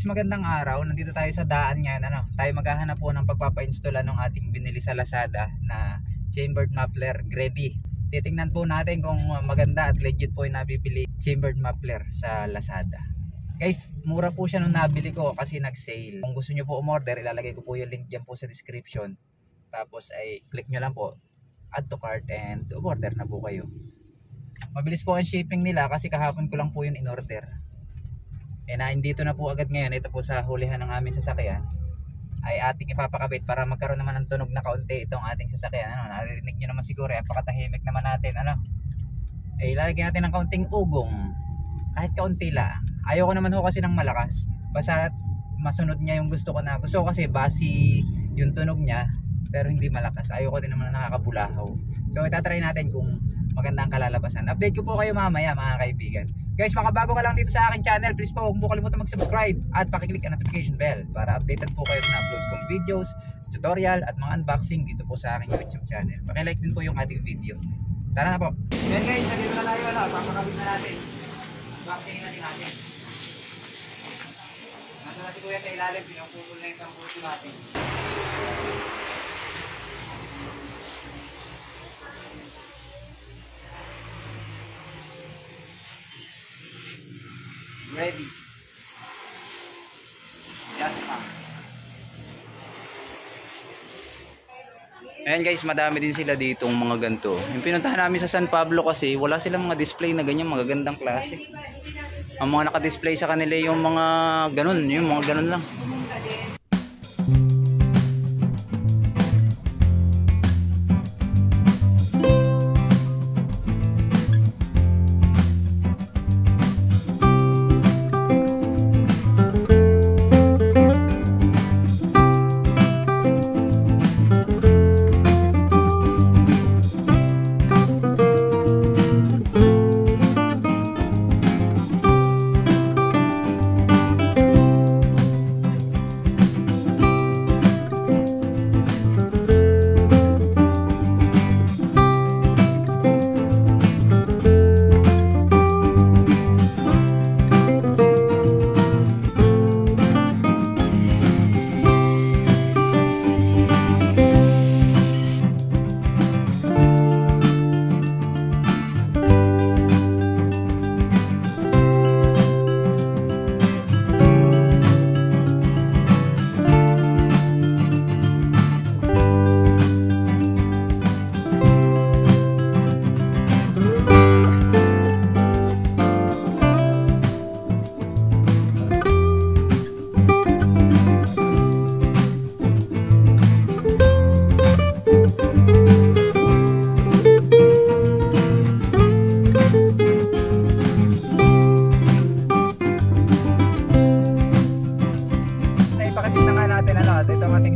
Magandang araw, nandito tayo sa daan ngayon. Tayo maghahanap po ng pagpapa-install ng ating binili sa Lazada na chambered muffler, Gredi. Titingnan po natin kung maganda at legit po yung nabibili chambered muffler sa Lazada. Guys, mura po siya nung nabili ko kasi nag-sale. Kung gusto nyo po umorder, ilalagay ko po yung link dyan po sa description. Tapos ay click nyo lang po, add to cart, and umorder na po kayo. Mabilis po ang shipping nila kasi kahapon ko lang po yun in-order. Dito na po agad ngayon. Ito po sa hulihan ng aming sasakyan ay ating ipapakabit para magkaroon naman ng tunog na kaunti itong ating sasakyan. Naririnig nyo naman siguro, napakatahimik naman natin. Ilalagyan natin ng kaunting ugong, kahit kaunti lang. Ayoko naman ho kasi ng malakas, basta masunod niya yung gusto ko na. Gusto ko kasi basi yung tunog niya pero hindi malakas. Ayoko din naman na nakakabulahaw. So itatry natin kung maganda ang kalalabasan. Update ko po kayo mamaya mga kaibigan. Guys, makabago ka lang dito sa aking channel, please po huwag mo kalimutan mag-subscribe at pakiclick ang notification bell para updated po kayo sa uploads kong videos, tutorial at mga unboxing dito po sa aking YouTube channel. Pakilike din po yung ating video. Tara na po. Yan guys, nandito na tayo. Papakabit na natin. Unboxing natin. Nandito na si Kuya sa ilalim, pinuputol na yung tamputo natin. Ready. Just come. Ayan guys, madami din sila ditong mga ganito. Yung pinuntahan namin sa San Pablo kasi wala silang mga display na ganyan, magagandang klase. Ang mga naka-display sa kanila yung mga ganun lang.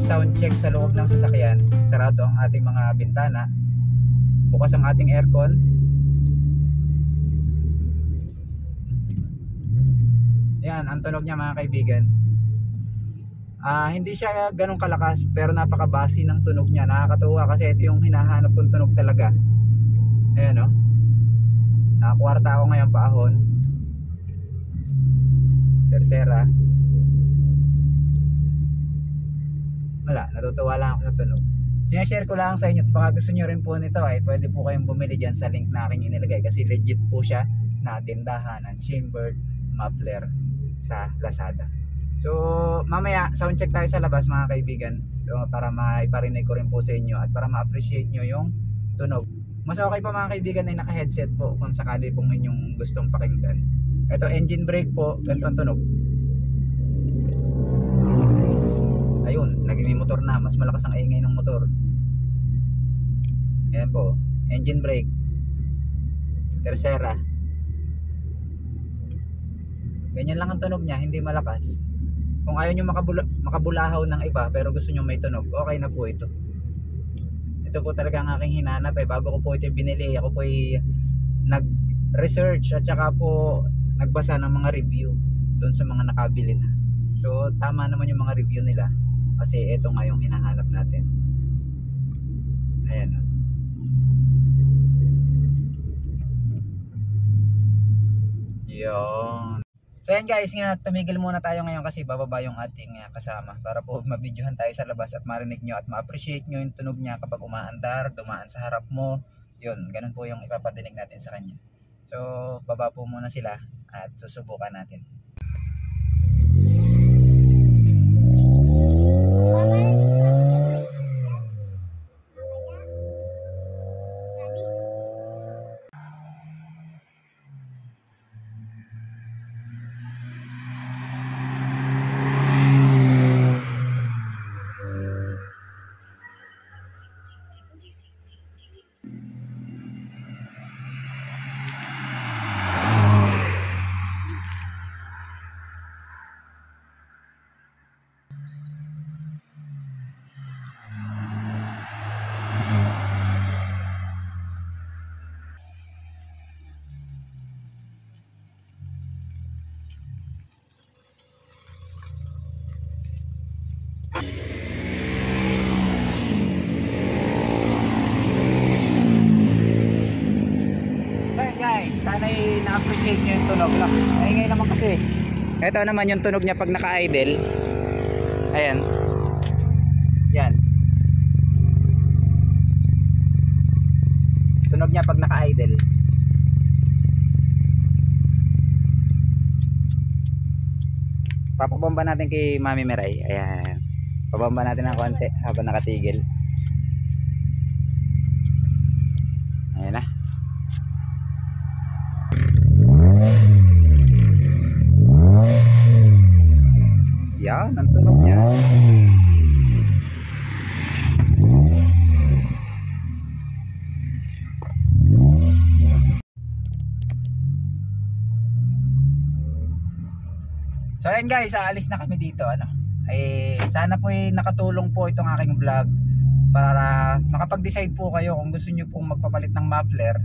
Sound check sa loob ng sasakyan. Sarado ang ating mga bintana, bukas ang ating aircon. Yan ang tunog niya mga kaibigan. Hindi siya ganun kalakas pero napakabasi ng tunog niya. Nakakatuwa kasi ito yung hinahanap kong tunog talaga. Ayan nakakwarta ako ngayon paahon. Tercera. Wala, natutuwa lang ako sa tunog. Sinashare ko lang sa inyo at baka gusto nyo rin po nito ay pwede po kayong bumili dyan sa link na aking inilagay kasi legit po siya na tindahan ng chambered muffler sa Lazada. So mamaya sound check tayo sa labas mga kaibigan, para maiparinig ko rin po sa inyo at para ma-appreciate nyo yung tunog. Mas okay pa mga kaibigan ay naka-headset po kung sakali pong inyong gustong pakinggan. Ito engine brake po, ganito ang tunog. Ayun, naging may motor na, mas malakas ang ingay ng motor. Ayan po, engine brake. Tercera. Ganyan lang ang tunog niya, hindi malakas. Kung ayaw nyo makabulahaw ng iba pero gusto nyo may tunog, okay na po ito. Ito po talaga ang aking hinanap bago ko po ito binili. Ako po nag-research at saka po nagbasa ng mga review doon sa mga nakabili na. So tama naman yung mga review nila kasi ito nga yung hinahanap natin. Ayan yun. So yan guys, nga tumigil muna tayo ngayon kasi bababa yung ating kasama para po mabidyohan tayo sa labas at marinig nyo at ma-appreciate nyo yung tunog niya kapag umaandar, dumaan sa harap mo. Yun, ganun po yung ipapadinig natin sa kanya. So baba po muna sila at susubukan natin. Sana'y na-appreciate nyo yung tunog lang. Ay ngayon naman kasi. Ito naman yung tunog niya pag naka-idle. Ayan. Yan. Tunog niya pag naka-idle. Papabomba natin kay Mami Miray. Ayan. Pabomba natin ng konti habang nakatigil. Ayan na. Yan, ang tunog niya. So ayan guys, aalis na kami dito. Sana po nakatulong po itong aking vlog para makapag-decide po kayo kung gusto nyo pong magpapalit ng muffler.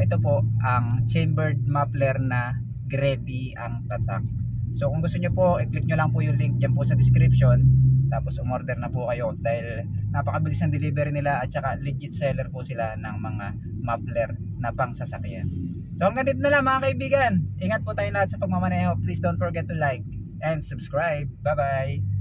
Ito po ang chambered muffler na Gredi ang tatak. So kung gusto nyo po, i-click nyo lang po yung link dyan po sa description. Tapos umorder na po kayo dahil napakabilis ng delivery nila at saka legit seller po sila ng mga muffler na pang sasakyan. So hanggang dito na lang mga kaibigan. Ingat po tayo lahat sa pagmamaneho. Please don't forget to like and subscribe. Bye bye.